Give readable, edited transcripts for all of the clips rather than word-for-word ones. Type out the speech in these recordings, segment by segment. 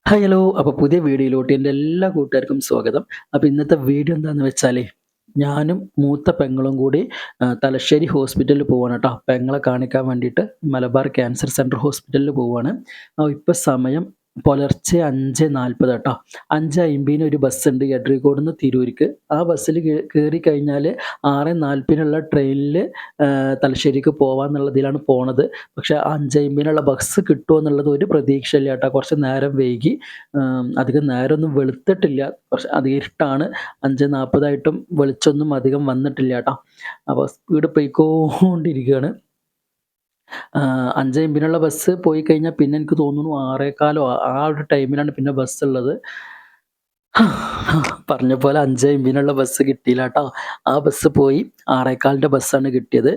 Hi hello. അപ്പോൾ പുതിയ വീഡിയോയിലോട്ട് എൻ്റെ എല്ലാ കൂട്ടുകാർക്കും സ്വാഗതം. അപ്പോൾ ഇന്നത്തെ വീഡിയോ എന്താണെന്ന് വെച്ചാലേ, ഞാനും മൂത്ത പെങ്ങളും കൂടി തലശ്ശേരി ഹോസ്പിറ്റലിൽ പോവാണ് കേട്ടോ. പെങ്ങളെ കാണിക്കാൻ വേണ്ടിയിട്ട് മലബാർ ക്യാൻസർ സെൻറ്റർ ഹോസ്പിറ്റലിൽ പോവാണ്. ഇപ്പോൾ സമയം പുലർച്ചെ 5:40 കേട്ടോ. 5:50 ഒരു ബസ്സുണ്ട് എടരിക്കോടുന്ന് തിരൂർക്ക്. ആ ബസ്സിൽ കയറി കഴിഞ്ഞാൽ 6:40 ട്രെയിനിൽ തലശ്ശേരിക്ക് പോവാന്നുള്ളതിലാണ് പോണത്. പക്ഷേ 5:50 ബസ് കിട്ടുമോ എന്നുള്ളത് ഒരു പ്രതീക്ഷയില്ല കേട്ടോ. കുറച്ച് നേരം വൈകി. അധികം നേരമൊന്നും വെളുത്തിട്ടില്ല. കുറച്ച് അധികം ഇരുട്ടാണ്. 5:40 വെളിച്ചമൊന്നും അധികം വന്നിട്ടില്ല കേട്ടോ. അപ്പോൾ സ്പീഡ് പോയിക്കൊണ്ടിരിക്കുകയാണ്. 5:50 ബസ് പോയി കഴിഞ്ഞാൽ പിന്നെ എനിക്ക് തോന്നുന്നു 6:15 ആ ഒരു ടൈമിലാണ് പിന്നെ ബസ്സുള്ളത്. പറഞ്ഞ പോലെ 5:50 ബസ് കിട്ടിയില്ല ട്ടോ. ആ ബസ് പോയി. 6:15 ബസ്സാണ് കിട്ടിയത്.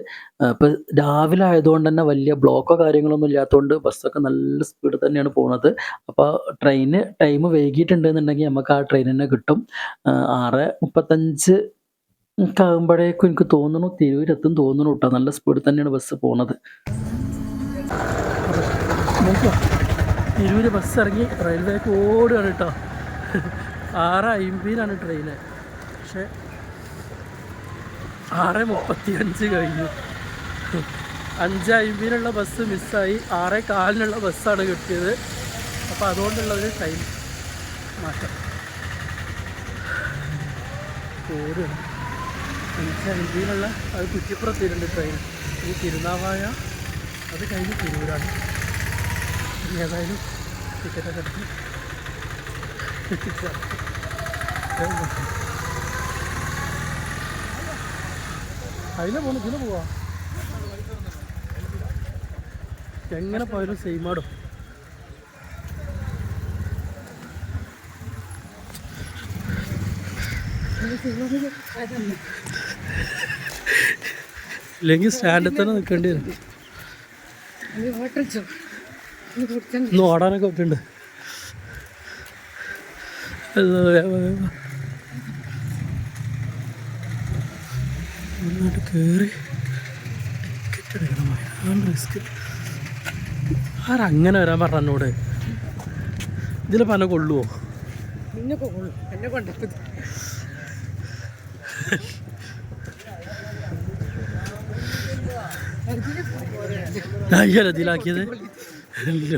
ഇപ്പൊ രാവിലെ ആയതുകൊണ്ട് തന്നെ വലിയ ബ്ലോക്കോ കാര്യങ്ങളൊന്നും ഇല്ലാത്തോണ്ട് ബസ്സൊക്കെ നല്ല സ്പീഡിൽ തന്നെയാണ് പോണത്. അപ്പൊ ട്രെയിന് ടൈം വൈകിയിട്ടുണ്ടെന്നുണ്ടെങ്കിൽ നമുക്ക് ആ ട്രെയിൻ തന്നെ കിട്ടും. 6:35 ഒക്കെ ആകുമ്പോഴേക്കും എനിക്ക് തോന്നുന്നു തിരൂരെത്തും തോന്നുന്നു ട്ടോ. നല്ല സ്പീഡിൽ തന്നെയാണ് ബസ് പോണത്. തിരൂര് ബസ് ഇറങ്ങി റെയിൽവേക്ക് ഓടുകയാണ് കേട്ടോ. 6:50 ട്രെയിന്. പക്ഷേ 6:35 കഴിഞ്ഞു. 5:50 ബസ് മിസ്സായി. 6:15 ബസ്സാണ് കിട്ടിയത്. അപ്പോൾ അതുകൊണ്ടുള്ളൊരു ടൈം മാറ്റം ഓടുകയാണ്. 5:50 അത് കുറ്റിപ്പുറത്തിരുണ്ട് ട്രെയിൻ. ഈ തിരുനാവായ അത് കഴിഞ്ഞ് തിരൂരാണ്. ഏതായാലും ടിക്കറ്റൊക്കെ എടുത്ത് അതിലെ പോകണം, ഇതിലെ പോവാ. എങ്ങനെ പോയാലും സെയിമാടും. ഇല്ലെങ്കിൽ സ്റ്റാൻഡിൽ തന്നെ നിൽക്കേണ്ടി വരും. ഇന്ന് ഓടാനൊക്കെ പറ്റുന്നുണ്ട്. മുന്നോട്ട് കയറി ടിക്കറ്റ് എടുക്കണം. റിസ്ക്. ആരങ്ങനെ വരാൻ പറഞ്ഞ എന്നോട്? ഇതിലിപ്പോൾ എന്നെ കൊള്ളുമോ? അയ്യല്ല ഇതിലാക്കിയത്. ഇല്ല,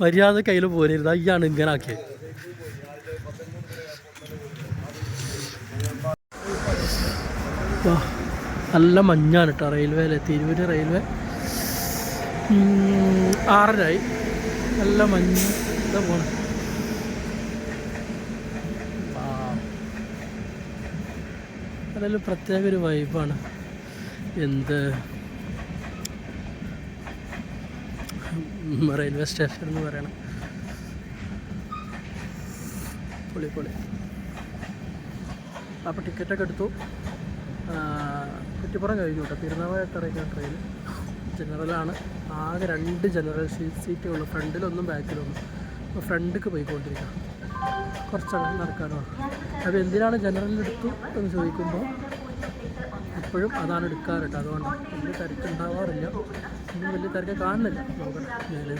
മര്യാദ കയ്യിൽ പോരരുത്. അയ്യാണ് ഇങ്ങനെ ആക്കിയത്. നല്ല മഞ്ഞാണ് കേട്ടോ റെയിൽവേയിലെ. തിരൂര് റെയിൽവേ 6:30 നല്ല മഞ്ഞ്. ഇതാ പോണം. അതെല്ലാം പ്രത്യേക ഒരു വൈബാണ്. എന്ത് റെയിൽവേ സ്റ്റേഷൻ എന്ന് പറയണം. പൊളി പൊളി. അപ്പോൾ ടിക്കറ്റൊക്കെ എടുത്തു. കുറ്റിപ്പുറം കഴിഞ്ഞു കേട്ടോ. തിരുനാവായത്തറയ്ക്കാണ് ട്രെയിൻ. ജനറലാണ്. ആകെ 2 ജനറൽ സീറ്റേ ഉള്ളൂ. ഫ്രണ്ടിലൊന്നും ബാക്കിലൊന്നും. അപ്പോൾ ഫ്രണ്ടിലേക്ക് പോയിക്കൊണ്ടിരിക്കുക. കുറച്ചങ്ങനെ നടക്കാനോ. അപ്പോൾ എന്തിനാണ് ജനറലിലെടുത്തു എന്ന് ചോദിക്കുമ്പോൾ എപ്പോഴും അതാണ് എടുക്കാറ് കേട്ടോ. അതുകൊണ്ട് വലിയ തിരക്കുണ്ടാവാറില്ല. ഒന്നും വലിയ തിരക്ക് കാണുന്നില്ല. നോക്കണം മേലെ.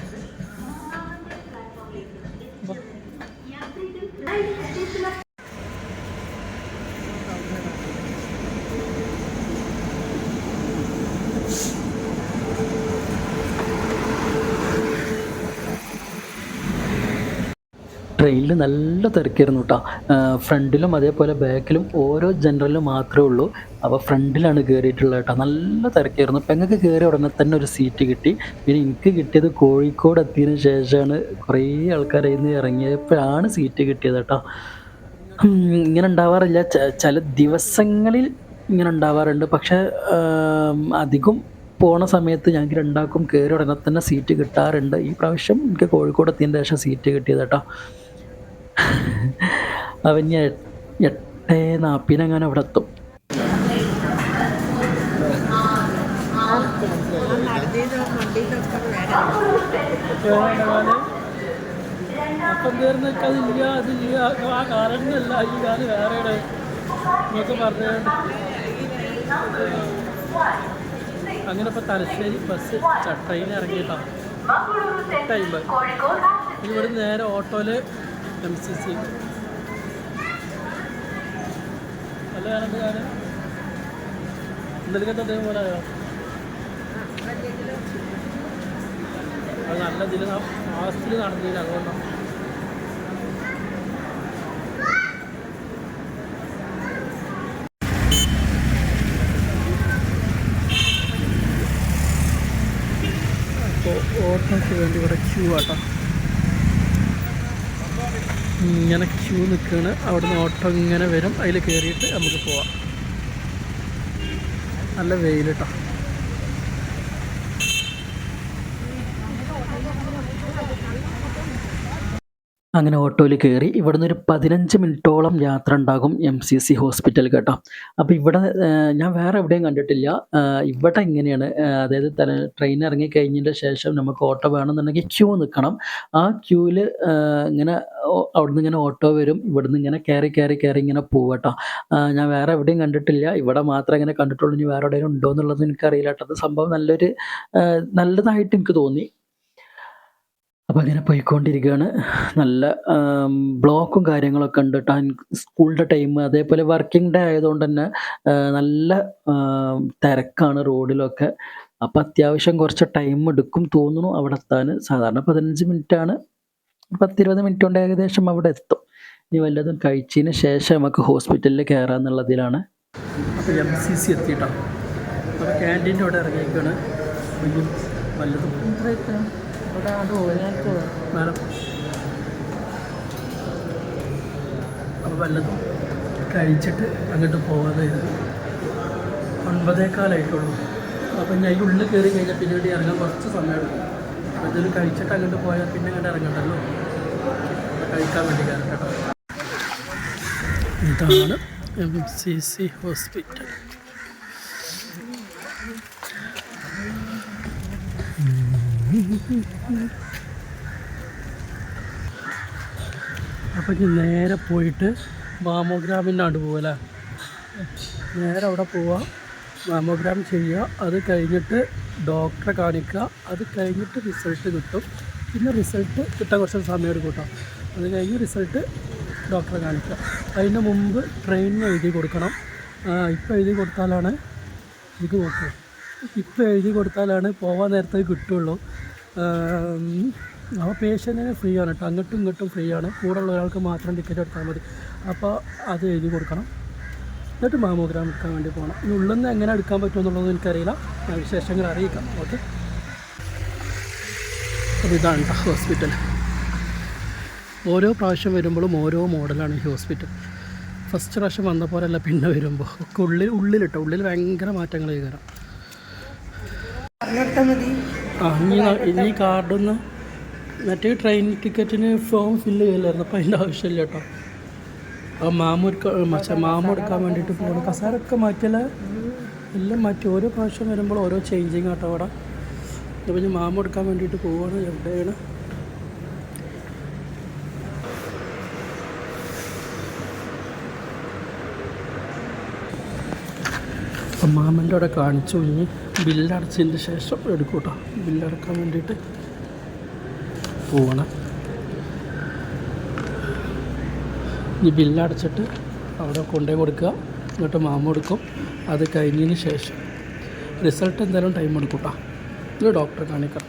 ട്രെയിനിൽ നല്ല തിരക്കായിരുന്നു കേട്ടോ. ഫ്രണ്ടിലും അതേപോലെ ബാക്കിലും ഓരോ ജനറലും മാത്രമേ ഉള്ളൂ. അപ്പോൾ ഫ്രണ്ടിലാണ് കയറിയിട്ടുള്ളത് കേട്ടോ. നല്ല തിരക്കായിരുന്നു. പെങ്ങൾക്ക് കയറിയ ഉടനെ തന്നെ ഒരു സീറ്റ് കിട്ടി. പിന്നെ എനിക്ക് കിട്ടിയത് കോഴിക്കോട് എത്തിയതിന് ശേഷമാണ്. കുറേ ആൾക്കാരിൽ നിന്ന് ഇറങ്ങിയപ്പോഴാണ് സീറ്റ് കിട്ടിയത് കേട്ടോ. ഇങ്ങനെ ഉണ്ടാവാറില്ല. ചില ദിവസങ്ങളിൽ ഇങ്ങനെ ഉണ്ടാവാറുണ്ട്. പക്ഷേ അധികം പോണ സമയത്ത് ഞങ്ങൾക്ക് രണ്ടാൾക്കും കയറി ഉടനെ തന്നെ സീറ്റ് കിട്ടാറുണ്ട്. ഈ പ്രാവശ്യം എനിക്ക് കോഴിക്കോട് എത്തിയതിന് ശേഷം സീറ്റ് കിട്ടിയത് കേട്ടോ. അവൻ 8:40 അവിടെ എത്തും. അപ്പം തീർന്നൊക്കെ അതില്ല അതില്ല. ആ കാലൊന്നുമല്ല, ഈ കാല് വേറെ എന്നൊക്കെ പറഞ്ഞുകൊണ്ട് അങ്ങനെ ഇപ്പോൾ തലശ്ശേരി ബസ് ട്രെയിൻ ഇറങ്ങിയിട്ടാണ്. 8:50. ഇവിടെ നേരെ ഓട്ടോയിൽ MCC അല്ല ഞാനെന്ത് കാര്യം എന്തെങ്കിലും അതേപോലെ ആയോ അത് നല്ല ഇതിൽ ഫാസ്റ്റിൽ നടന്നില്ല അതുകൊണ്ടാണ്. അപ്പോൾ ഓട്ടോയ്ക്ക് വേണ്ടി ഇവിടെ ക്യൂ ആട്ടോ, ഇങ്ങനെ ക്യൂ നിൽക്കുകയാണ്. അവിടുന്ന് ഓട്ടോ ഇങ്ങനെ വരും, അതിൽ കയറിയിട്ട് നമുക്ക് പോവാം. നല്ല വെയിൽ കേട്ടോ. അങ്ങനെ ഓട്ടോയിൽ കയറി ഇവിടുന്ന് ഒരു 15 മിനിറ്റോളം യാത്ര ഉണ്ടാകും MCC ഹോസ്പിറ്റൽ കേട്ടോ. അപ്പോൾ ഇവിടെ ഞാൻ വേറെ എവിടെയും കണ്ടിട്ടില്ല. ഇവിടെ ഇങ്ങനെയാണ്, അതായത് ട്രെയിൻ ഇറങ്ങി കഴിഞ്ഞതിൻ്റെ ശേഷം നമുക്ക് ഓട്ടോ വേണമെന്നുണ്ടെങ്കിൽ ക്യൂ നിൽക്കണം. ആ ക്യൂവിൽ ഇങ്ങനെ അവിടുന്ന് ഇങ്ങനെ ഓട്ടോ വരും, ഇവിടുന്ന് ഇങ്ങനെ കയറി ഇങ്ങനെ പോവുക കേട്ടോ. ഞാൻ വേറെ എവിടെയും കണ്ടിട്ടില്ല, ഇവിടെ മാത്രമേ ഇങ്ങനെ കണ്ടിട്ടുള്ളൂ. ഇനി വേറെ എവിടെയും ഉണ്ടോ എന്നുള്ളത് എനിക്കറിയില്ല കേട്ടോ. അത് സംഭവം നല്ലതായിട്ട് എനിക്ക് തോന്നി. അപ്പോൾ അങ്ങനെ പോയിക്കൊണ്ടിരിക്കുകയാണ്. നല്ല ബ്ലോക്കും കാര്യങ്ങളൊക്കെ ഉണ്ട് കേട്ടോ. സ്കൂളിൻ്റെ ടൈം അതേപോലെ വർക്കിംഗ് ഡേ ആയതുകൊണ്ട് തന്നെ നല്ല തിരക്കാണ് റോഡിലൊക്കെ. അപ്പോൾ അത്യാവശ്യം കുറച്ച് ടൈം എടുക്കും തോന്നുന്നു അവിടെ എത്താൻ. സാധാരണ 15 മിനിറ്റാണ്, 10-20 മിനിറ്റ് കൊണ്ട് ഏകദേശം അവിടെ എത്തും. ഇനി വല്ലതും കഴിച്ചതിന് ശേഷം നമുക്ക് ഹോസ്പിറ്റലിൽ കയറാമെന്നുള്ളതിലാണ്. അപ്പോൾ MCC എത്തിയിട്ടോ. അപ്പോൾ ക്യാൻറ്റീൻ്റെ അവിടെ ഇറങ്ങിയിരിക്കുകയാണ്. വല്ലതും മാഡം അപ്പോൾ വല്ലതും കഴിച്ചിട്ട് അങ്ങോട്ട് പോകാതായിരുന്നു. 9:15 അപ്പോൾ ഞാൻ അതിൻ്റെ ഉള്ളിൽ കയറി കഴിഞ്ഞാൽ പിന്നെ ഇവിടെ ഇറങ്ങാൻ കുറച്ച് സമയം എടുക്കും. അപ്പോൾ എന്തെങ്കിലും കഴിച്ചിട്ട് അങ്ങോട്ട് പോയാൽ പിന്നെ അങ്ങോട്ട് ഇറങ്ങണ്ടല്ലോ, കഴിക്കാൻ വേണ്ടി കയറണം കേട്ടോ. ഇതാണ് MCC ഹോസ്പിറ്റൽ. അപ്പം ഇനി നേരെ പോയിട്ട് മാമോഗ്രാമിൻ്റെ അങ്ങോട്ട് പോകല്ലേ, നേരെ അവിടെ പോവുക, മാമോഗ്രാം ചെയ്യുക, അത് കഴിഞ്ഞിട്ട് ഡോക്ടറെ കാണിക്കുക, അത് കഴിഞ്ഞിട്ട് റിസൾട്ട് കിട്ടും. പിന്നെ റിസൾട്ട് കിട്ടാൻ കുറച്ച് സമയം എടുക്കും കേട്ടോ. അത് കഴിഞ്ഞ് റിസൾട്ട് ഡോക്ടറെ കാണിക്കുക. അതിന് മുമ്പ് ട്രെയിനിന് എഴുതി കൊടുക്കണം. ഇപ്പോൾ എഴുതി കൊടുത്താലാണ് ഇത് നോക്കുക, ഇപ്പോൾ എഴുതി കൊടുത്താലാണ് പോകാൻ നേരത്തെ കിട്ടുള്ളൂ. അപ്പോൾ പേഷ്യൻറ്റിന് ഫ്രീ ആണ് കേട്ടോ, അങ്ങോട്ടും ഇങ്ങോട്ടും ഫ്രീ ആണ്. കൂടെ ഉള്ള ഒരാൾക്ക് മാത്രം ടിക്കറ്റ് എടുത്താൽ മതി. അപ്പോൾ അത് എഴുതി കൊടുക്കണം. എന്നിട്ട് മാമോഗ്രാം എടുക്കാൻ വേണ്ടി പോകണം. ഇനി ഉള്ളിൽ നിന്ന് എങ്ങനെ എടുക്കാൻ പറ്റുമെന്നുള്ളതൊന്നും എനിക്കറിയില്ല, ഞാൻ വിശേഷങ്ങൾ അറിയിക്കാം. ഓക്കെ, അപ്പോൾ ഇതാണ് കേട്ടോ ഹോസ്പിറ്റൽ. ഓരോ പ്രാവശ്യം വരുമ്പോഴും ഓരോ മോഡലാണ് ഈ ഹോസ്പിറ്റൽ. ഫസ്റ്റ് പ്രാവശ്യം വന്ന പോലെയല്ല പിന്നെ വരുമ്പോൾ ഒക്കെ ഉള്ളിലിട്ടോ, ഉള്ളിൽ ഭയങ്കര മാറ്റങ്ങൾ കയറാം. ഇനി കാർഡൊന്ന് മറ്റേ ട്രെയിൻ ടിക്കറ്റിന് ഫോം ഫില്ല് ചെയ്യില്ലായിരുന്നു, അപ്പോൾ അതിൻ്റെ ആവശ്യമില്ല കേട്ടോ. ആ മാമു എടുക്കാൻ വേണ്ടിയിട്ട് പോകണം. കസാരൊക്കെ മാറ്റിയാൽ എല്ലാം മാറ്റി. ഓരോ പ്രാവശ്യം വരുമ്പോൾ ഓരോ ചേഞ്ചിങ് കേട്ടോ അവിടെ. അപ്പോൾ ഞാൻ മാമു എടുക്കാൻ വേണ്ടിയിട്ട് പോവുകയാണ്. എവിടെയാണ് അപ്പം മാമൻ്റെ അവിടെ കാണിച്ചു. ഇനി ബില്ലടച്ചതിന് ശേഷം എടുക്കും കേട്ടോ. ബില്ലടക്കാൻ വേണ്ടിയിട്ട് പോവണം. ഇനി ബില്ലടച്ചിട്ട് അവിടെ കൊണ്ടുപോയി കൊടുക്കുക, എന്നിട്ട് മാമ എടുക്കും. അത് കഴിഞ്ഞതിന് ശേഷം റിസൾട്ട് എന്തായാലും ടൈം എടുക്കും കേട്ടോ. ഇത് ഡോക്ടറെ കാണിക്കാം.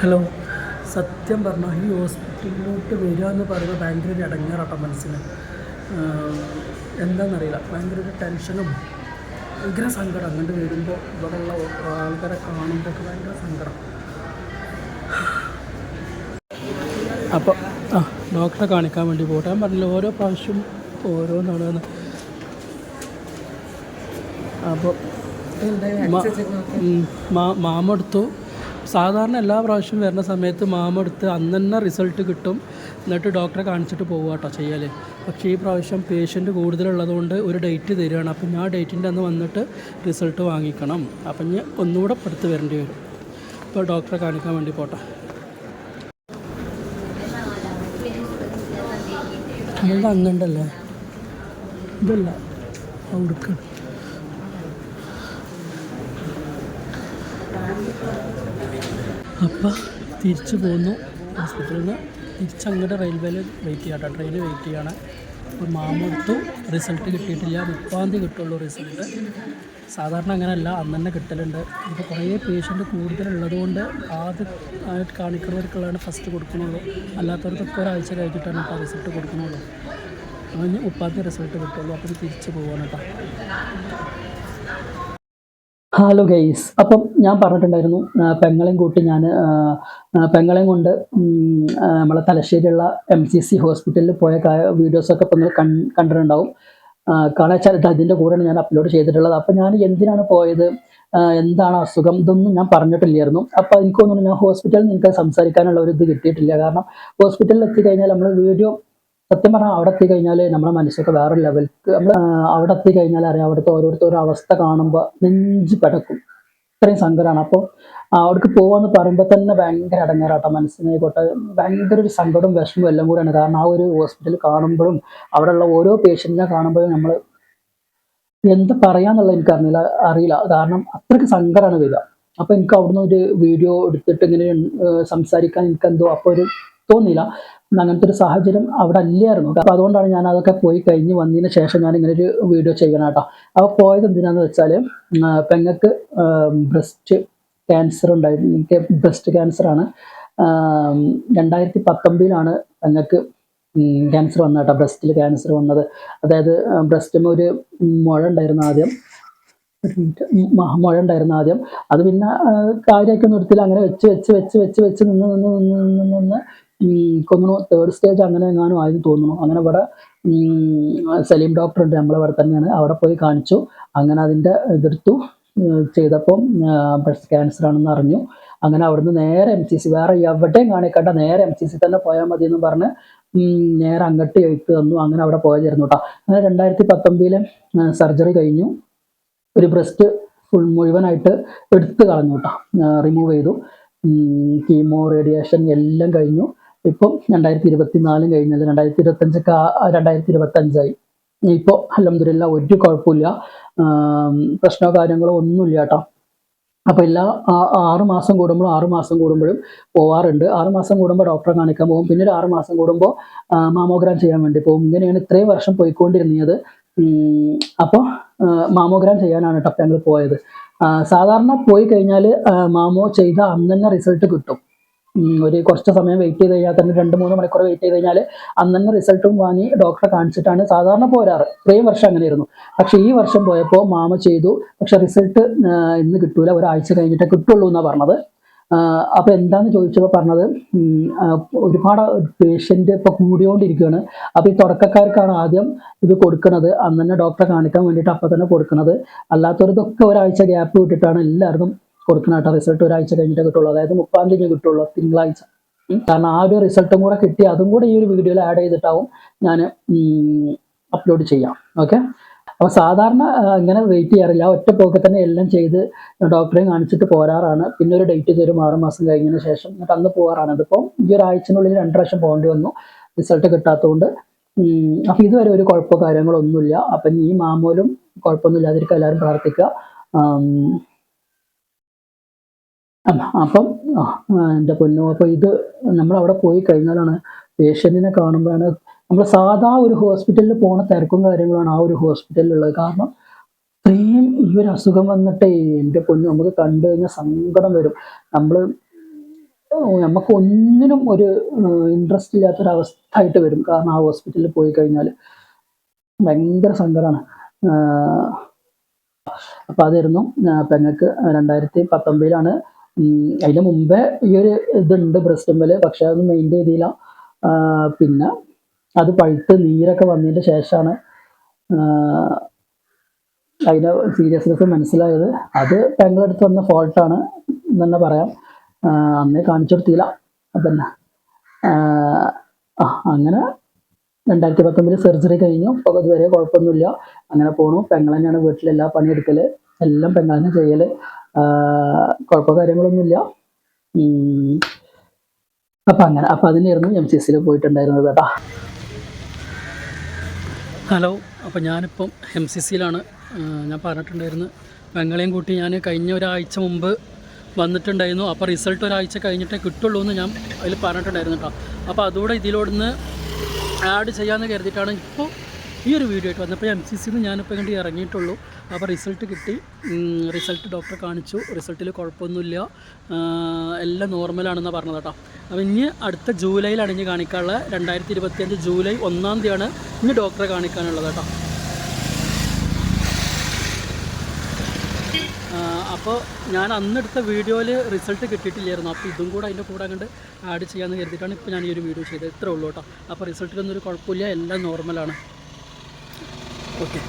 ഹലോ, സത്യം പറഞ്ഞാൽ ഈ ഹോസ്പിറ്റലിലോട്ട് വരിക എന്ന് പറയുന്നത് ഭയങ്കര ഒരു ഇടങ്ങേറാട്ടോ മനസ്സിന്. എന്താണെന്നറിയില്ല, ഭയങ്കര ഒരു ടെൻഷനും ഭയങ്കര സങ്കടം. അങ്ങോട്ട് വരുമ്പോൾ ഇവിടെയുള്ള ആൾക്കാരെ കാണുമ്പോൾ ഒക്കെ ഭയങ്കര സങ്കടം. അപ്പോൾ ഡോക്ടറെ കാണിക്കാൻ വേണ്ടി പോട്ടെ. ഞാൻ പറഞ്ഞില്ല ഓരോ പ്രാവശ്യം ഓരോന്നാണെന്ന്. അപ്പോൾ മാമ എടുത്തു. സാധാരണ എല്ലാ പ്രാവശ്യവും വരുന്ന സമയത്ത് മാമ എടുത്ത് അന്ന് തന്നെ റിസൾട്ട് കിട്ടും, എന്നിട്ട് ഡോക്ടറെ കാണിച്ചിട്ട് പോകുക കേട്ടോ ചെയ്യൽ. പക്ഷേ ഈ പ്രാവശ്യം പേഷ്യൻറ്റ് കൂടുതലുള്ളതുകൊണ്ട് ഒരു ഡേറ്റ് തരികയാണ്. അപ്പം ഞാൻ ഡേറ്റിൻ്റെ അന്ന് വന്നിട്ട് റിസൾട്ട് വാങ്ങിക്കണം. അപ്പം ഞാൻ ഒന്നുകൂടെ അടുത്ത് വരേണ്ടി വരും. ഇപ്പോൾ ഡോക്ടറെ കാണിക്കാൻ വേണ്ടി പോട്ടെ. നമ്മളുടെ അന്നുണ്ടല്ലേ, ഇതല്ല അവിടുക്ക്. അപ്പോൾ തിരിച്ചു പോന്നു ഹോസ്പിറ്റലിൽ നിന്ന്. തിരിച്ചങ്ങോട്ട് റെയിൽവേയിൽ വെയിറ്റ് ചെയ്യാം കേട്ടോ, ട്രെയിനിൽ വെയിറ്റ് ചെയ്യണം. അപ്പോൾ മാമെടുത്തു, റിസൾട്ട് കിട്ടിയിട്ടില്ല. 30-ാം തീയതി കിട്ടുള്ളൂ റിസൾട്ട്. സാധാരണ അങ്ങനെയല്ല, അന്ന് തന്നെ കിട്ടലുണ്ട്. ഇപ്പോൾ കുറേ പേഷ്യൻ്റ് കൂടുതലുള്ളത് കൊണ്ട് ആദ്യം കാണിക്കുന്നവർക്കുള്ളതാണ് ഫസ്റ്റ് കൊടുക്കണുള്ളൂ. അല്ലാത്തവർക്കൊക്കെ ഒരാഴ്ച കഴിഞ്ഞിട്ടാണ് ഇപ്പോൾ റിസൾട്ട് കൊടുക്കണുള്ളൂ. അതിന് 30-ാം തീയതി റിസൾട്ട് കിട്ടുള്ളൂ. അപ്പോൾ തിരിച്ച് പോകാൻ കേട്ടോ. ഹലോ ഗൈസ്, അപ്പം ഞാൻ പറഞ്ഞിട്ടുണ്ടായിരുന്നു പെങ്ങളെയും കൂട്ടി ഞാൻ പെങ്ങളെയും കൊണ്ട് നമ്മളെ തലശ്ശേരിയുള്ള MCC ഹോസ്പിറ്റലിൽ പോയ വീഡിയോസൊക്കെ ഇപ്പം നിങ്ങൾ കണ്ടിട്ടുണ്ടാവും. കാരണം വെച്ചാൽ അതിൻ്റെ കൂടെയാണ് ഞാൻ അപ്ലോഡ് ചെയ്തിട്ടുള്ളത്. അപ്പം ഞാൻ എന്തിനാണ് പോയത്, എന്താണ് അസുഖം, ഇതൊന്നും ഞാൻ പറഞ്ഞിട്ടില്ലായിരുന്നു. അപ്പോൾ എനിക്ക് തോന്നുന്നു ഞാൻ ഹോസ്പിറ്റലിൽ നിങ്ങൾക്ക് സംസാരിക്കാനുള്ള ഒരു ഇത് കിട്ടിയിട്ടില്ല. കാരണം ഹോസ്പിറ്റലിൽ എത്തിക്കഴിഞ്ഞാൽ നമ്മൾ വീഡിയോ, സത്യം പറഞ്ഞാൽ അവിടെ എത്തിക്കഴിഞ്ഞാൽ നമ്മുടെ മനസ്സൊക്കെ വേറെ ലെവൽക്ക്, നമ്മൾ അവിടെ എത്തിക്കഴിഞ്ഞാൽ അറിയാം അവിടുത്തെ ഓരോരുത്തരുടെ അവസ്ഥ കാണുമ്പോൾ നെഞ്ച് പടക്കും, ഇത്രയും സങ്കടമാണ്. അപ്പോൾ അവിടേക്ക് പോകാമെന്ന് പറയുമ്പോൾ തന്നെ ഭയങ്കര അടങ്ങാറാട്ടോ, മനസ്സിനായിക്കോട്ടെ ഭയങ്കര ഒരു സങ്കടവും വിഷമവും എല്ലാം കൂടെയാണ്. കാരണം ആ ഒരു ഹോസ്പിറ്റൽ കാണുമ്പോഴും അവിടെയുള്ള ഓരോ പേഷ്യൻറ്റിനെ കാണുമ്പോഴും നമ്മൾ എന്ത് പറയാന്നുള്ളത് അറിയില്ല. കാരണം അത്രയ്ക്ക് സങ്കടമാണ് വരിക. അപ്പോൾ എനിക്ക് അവിടുന്ന് ഒരു വീഡിയോ എടുത്തിട്ട് ഇങ്ങനെ സംസാരിക്കാൻ എനിക്കെന്തോ അപ്പോൾ ഒരു തോന്നിയില്ല. അങ്ങനത്തെ ഒരു സാഹചര്യം അവിടെ അല്ലായിരുന്നു. അപ്പോൾ അതുകൊണ്ടാണ് ഞാൻ അതൊക്കെ പോയി കഴിഞ്ഞ് വന്നതിന് ശേഷം ഞാൻ ഇങ്ങനെ ഒരു വീഡിയോ ചെയ്യണം കേട്ടോ. അപ്പോൾ പോയത് എന്തിനാന്ന് വെച്ചാൽ പെങ്ങൾക്ക് ബ്രസ്റ്റ് ക്യാൻസർ ഉണ്ടായിരുന്നു. എനിക്ക് ബ്രസ്റ്റ് ക്യാൻസറാണ്. 2019 പെങ്ങൾക്ക് ക്യാൻസർ വന്നത് കേട്ടോ, ബ്രസ്റ്റിൽ ക്യാൻസർ വന്നത്. അതായത് ബ്രസ്റ്റിന് ഒരു മുഴ ഉണ്ടായിരുന്നു ആദ്യം, മുഴ ഉണ്ടായിരുന്നു ആദ്യം. അത് പിന്നെ കാര്യമാക്കി നിർത്തില്ല, അങ്ങനെ വെച്ച് നിന്ന് കൊന്നു. 3rd സ്റ്റേജ് അങ്ങനെ എങ്ങാനും ആയെന്ന് തോന്നുന്നു. അങ്ങനെ ഇവിടെ സലീം ഡോക്ടർ ഉണ്ട് നമ്മളിവിടെ തന്നെയാണ്, അവിടെ പോയി കാണിച്ചു. അങ്ങനെ അതിൻ്റെ ഇതെടുത്തു ചെയ്തപ്പോൾ ബ്രസ്റ്റ് ക്യാൻസർ ആണെന്ന് അറിഞ്ഞു. അങ്ങനെ അവിടുന്ന് നേരെ MCC, വേറെ എവിടെയും കാണിക്കണ്ട, നേരെ MCC തന്നെ പോയാൽ മതി എന്ന് പറഞ്ഞ് നേരെ അങ്ങോട്ട് എഴുത്ത് തന്നു. അങ്ങനെ അവിടെ പോയതായിരുന്നു കേട്ടോ. അങ്ങനെ 2019 സർജറി കഴിഞ്ഞു. ഒരു ബ്രസ്റ്റ് മുഴുവനായിട്ട് എടുത്ത് കളഞ്ഞു കേട്ടോ, റിമൂവ് ചെയ്തു. കീമോ റേഡിയേഷൻ എല്ലാം കഴിഞ്ഞു. ഇപ്പം 2024 കഴിഞ്ഞാൽ 2025 ഇപ്പോൾ അൽഹംദുലില്ലാഹ് ഒരു കുഴപ്പമില്ല, പ്രശ്നമോ കാര്യങ്ങളോ ഒന്നുമില്ല കേട്ടോ. അപ്പോൾ എല്ലാ 6 മാസം കൂടുമ്പോഴും പോവാറുണ്ട്. 6 മാസം കൂടുമ്പോൾ ഡോക്ടറെ കാണിക്കാൻ പോകും. പിന്നെ ഒരു 6 മാസം കൂടുമ്പോൾ മാമോഗ്രാം ചെയ്യാൻ വേണ്ടി പോകും. ഇങ്ങനെയാണ് ഇത്രയും വർഷം പോയിക്കൊണ്ടിരുന്നത്. അപ്പോൾ മാമോഗ്രാം ചെയ്യാനാണ് കേട്ടോ ഞങ്ങൾ പോയത്. സാധാരണ പോയി കഴിഞ്ഞാൽ മാമോ ചെയ്ത അന്ന് തന്നെ റിസൾട്ട് കിട്ടും. ഒരു കുറച്ച് സമയം വെയിറ്റ് ചെയ്ത് കഴിഞ്ഞാൽ തന്നെ 2-3 മണിക്കൂർ വെയിറ്റ് ചെയ്ത് കഴിഞ്ഞാൽ അന്ന് തന്നെ റിസൾട്ടും വാങ്ങി ഡോക്ടറെ കാണിച്ചിട്ടാണ് സാധാരണ പോരാറ്. ഇത്രയും വർഷം അങ്ങനെയായിരുന്നു. പക്ഷേ ഈ വർഷം പോയപ്പോൾ മാമ ചെയ്തു. പക്ഷെ റിസൾട്ട് ഇന്ന് കിട്ടൂല, ഒരാഴ്ച കഴിഞ്ഞിട്ടേ കിട്ടുള്ളൂ എന്നാണ് പറഞ്ഞത്. അപ്പോൾ എന്താണെന്ന് ചോദിച്ചപ്പോൾ പറഞ്ഞത് ഒരുപാട് പേഷ്യൻ്റ് ഇപ്പോൾ കൂടിയോണ്ടിരിക്കുകയാണ്. അപ്പോൾ ഈ തുടക്കക്കാർക്കാണ് ആദ്യം ഇത് കൊടുക്കുന്നത്, അന്ന് തന്നെ ഡോക്ടറെ കാണിക്കാൻ വേണ്ടിയിട്ട് അപ്പോൾ തന്നെ കൊടുക്കുന്നത്. അല്ലാത്തവരതൊക്കെ ഒരാഴ്ച ഗ്യാപ്പ് വിട്ടിട്ടാണ് എല്ലാവർക്കും കൊടുക്കണം കേട്ടോ. റിസൾട്ട് ഒരാഴ്ച കഴിഞ്ഞിട്ടേ കിട്ടുള്ളൂ, അതായത് 30-ാം തീയതി കിട്ടുള്ളൂ, തിങ്കളാഴ്ച. കാരണം ആ ഒരു റിസൾട്ടും കൂടെ കിട്ടി, അതും കൂടെ ഈ ഒരു വീഡിയോയിൽ ആഡ് ചെയ്തിട്ടാവും ഞാൻ അപ്ലോഡ് ചെയ്യാം. ഓക്കെ. അപ്പോൾ സാധാരണ ഇങ്ങനെ വെയിറ്റ് ചെയ്യാറില്ല, ഒറ്റ പോക്കെ തന്നെ എല്ലാം ചെയ്ത് ഡോക്ടറെ കാണിച്ചിട്ട് പോരാറാണ്. പിന്നെ ഒരു ഡേറ്റ് തരും 6 മാസം കഴിഞ്ഞതിന് ശേഷം, എന്നിട്ട് അന്ന് പോകാറാണ്. ഇതിപ്പോൾ ഈ ഒരാഴ്ചനുള്ളിൽ 2 പ്രാവശ്യം പോകേണ്ടി വന്നു റിസൾട്ട് കിട്ടാത്തതുകൊണ്ട്. അപ്പോൾ ഇതുവരെ ഒരു കുഴപ്പമോ കാര്യങ്ങളോ ഒന്നുമില്ല. അപ്പം ഈ മാമൂലും കുഴപ്പമൊന്നും ഇല്ലാതിരിക്കുക, എല്ലാവരും പ്രാർത്ഥിക്കുക. അപ്പം എൻ്റെ പൊന്നോ, അപ്പോൾ ഇത് നമ്മളവിടെ പോയി കഴിഞ്ഞാലാണ് പേഷ്യൻറ്റിനെ കാണുമ്പോഴാണ് നമ്മൾ സാധാ ഒരു ഹോസ്പിറ്റലിൽ പോകുന്ന തിരക്കും കാര്യങ്ങളാണ് ആ ഒരു ഹോസ്പിറ്റലിലുള്ളത്. കാരണം ഇത്രയും ഈ ഒരു അസുഖം വന്നിട്ടേ എൻ്റെ പൊന്നു, നമുക്ക് കണ്ടു കഴിഞ്ഞാൽ സങ്കടം വരും. നമുക്ക് ഒന്നിനും ഒരു ഇൻട്രസ്റ്റ് ഇല്ലാത്തൊരവസ്ഥ ആയിട്ട് വരും. കാരണം ആ ഹോസ്പിറ്റലിൽ പോയി കഴിഞ്ഞാൽ ഭയങ്കര സങ്കടമാണ്. അപ്പോൾ അതായിരുന്നു പെങ്ങൾക്ക് 2019 അതിന് മുമ്പേ ഈ ഒരു ഇതുണ്ട് ബ്രസ്റ്റുമ്മൽ, പക്ഷെ അതൊന്നും മെയിൻറ്റെയിൻ ചെയ്തില്ല. പിന്നെ അത് പഴുത്ത് നീരൊക്കെ വന്നതിന് ശേഷമാണ് അതിൻ്റെ സീരിയസ്നെസ് മനസ്സിലായത്. അത് പെങ്ങളെടുത്ത് വന്ന ഫോൾട്ടാണ് എന്ന് തന്നെ പറയാം. അന്നേ കാണിച്ചു കൊടുത്തില്ല, അതന്നെ. അങ്ങനെ 2019 സർജറി കഴിഞ്ഞു. അപ്പോൾ അതുവരെ കുഴപ്പമൊന്നുമില്ല, അങ്ങനെ പോണു. പെങ്ങൾ തന്നെയാണ് വീട്ടിലെല്ലാ പണിയെടുക്കൽ, എല്ലാം പെങ്ങൾ തന്നെ ചെയ്യൽ. കുഴപ്പമോ കാര്യങ്ങളൊന്നുമില്ല. അപ്പം അതിനായിരുന്നു MCCയിൽ പോയിട്ടുണ്ടായിരുന്നത് കേട്ടോ. ഹലോ, അപ്പോൾ ഞാനിപ്പം MCCയിലാണ്. ഞാൻ പറഞ്ഞിട്ടുണ്ടായിരുന്നു പെങ്ങളെയും കൂട്ടി ഞാൻ കഴിഞ്ഞ ഒരാഴ്ച മുമ്പ് വന്നിട്ടുണ്ടായിരുന്നു. അപ്പോൾ റിസൾട്ട് ഒരാഴ്ച കഴിഞ്ഞിട്ടേ കിട്ടുള്ളൂ എന്ന് ഞാൻ അതിൽ പറഞ്ഞിട്ടുണ്ടായിരുന്നു കേട്ടോ. അപ്പോൾ അതുകൂടെ ഇതിലോടൊന്ന് ആഡ് ചെയ്യാമെന്ന് കരുതിയിട്ടാണ് ഇപ്പോൾ ഈ ഒരു വീഡിയോ ആയിട്ട് വന്നപ്പോൾ MCCന്ന് ഞാനിപ്പോൾ കണ്ട് ഇറങ്ങിയിട്ടുള്ളൂ. അപ്പോൾ റിസൾട്ട് കിട്ടി. റിസൾട്ട് ഡോക്ടറെ കാണിച്ചു. റിസൾട്ടിൽ കുഴപ്പമൊന്നുമില്ല, എല്ലാം നോർമലാണെന്നാണ് പറഞ്ഞത് കേട്ടോ. അപ്പോൾ ഇനി അടുത്ത ജൂലൈയിലാണ് ഇനി കാണിക്കാനുള്ളത്. 2025 ജൂലൈ 1-ാം തീയതിയാണ് ഇനി ഡോക്ടറെ കാണിക്കാനുള്ളത് കേട്ടോ. അപ്പോൾ ഞാൻ അന്നെടുത്ത വീഡിയോയിൽ റിസൾട്ട് കിട്ടിയിട്ടില്ലായിരുന്നു. അപ്പോൾ ഇതും കൂടെ അതിൻ്റെ കൂടെ അങ്ങോട്ട് ആഡ് ചെയ്യാമെന്ന് കരുതിയിട്ടാണ് ഇപ്പോൾ ഞാൻ ഈ ഒരു വീഡിയോ ചെയ്തത്. ഇത്രേ ഉള്ളൂ കേട്ടോ. അപ്പോൾ റിസൾട്ടിലൊന്നും ഒരു കുഴപ്പമില്ല, എല്ലാം നോർമലാണ്. ഓക്കെ.